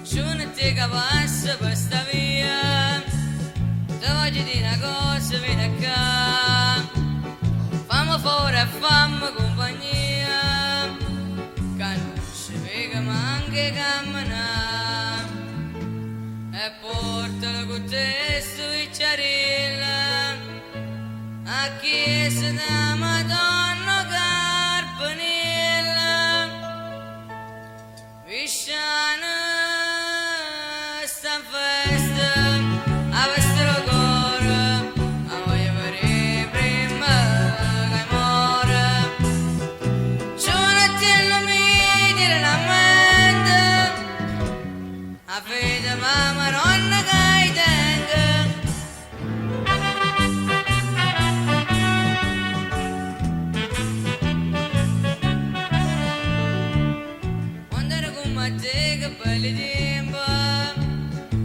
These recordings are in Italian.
Giunti che passa per sta via, ti voglio dire una cosa, vieni qua. Fammi fuori e fammi compagnia, che non ci vega ma anche camminare. E portalo con te su Icciarilla, a chiesa da Madonna Carpanilla. Visciana sta in festa, a vostro cuore, a voglio vedere prima che muore. Giunati mi dire la mente, a fede mamma nonna che tenga. Quando ero con te che belli tempo,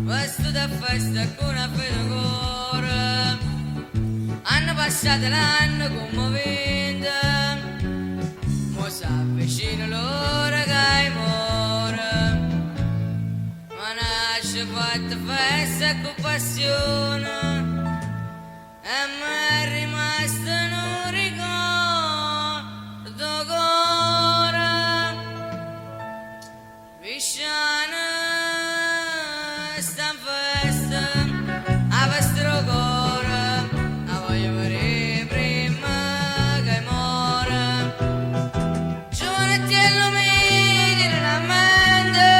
vasto da festa con una fede cuore. Hanno passato l'anno commovente, mo s'avvicina l'ora che muore. Ma nasce fatta festa con passione, e mi è rimasto un ricordo cuore. Visciana sta in festa, a vostro cuore, a voglio vedere prima che muore. Giunti illumini la mente,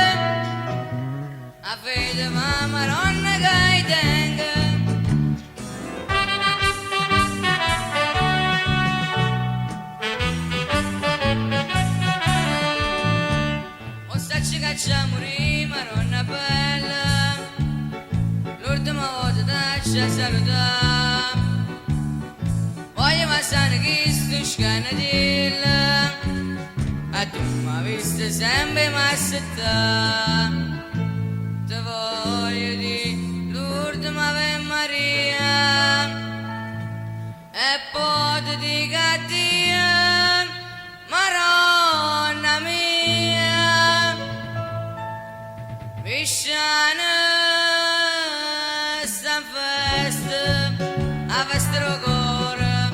a fede mamma nonna che tenga. O sacci cacciamo rima nonna bella, l'ultima volta dacci a salutare. Voglio passare chi sto scanadilla, a tu mi visto sempre massettare. Te voglio di l'ultima Ave Maria, e poi ti dico addio, Maronna mia. Visciana sta in festa, a vostro cuore, a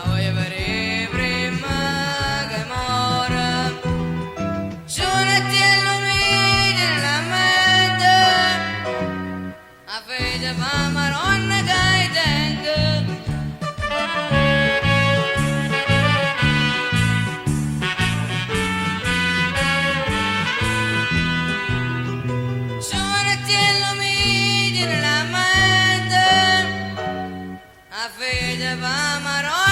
voglio vedere prima che muore. Giunti illumini la mente, a fede mamma nonna che tenga. Giunti illumini la mente, a fede mamma nonna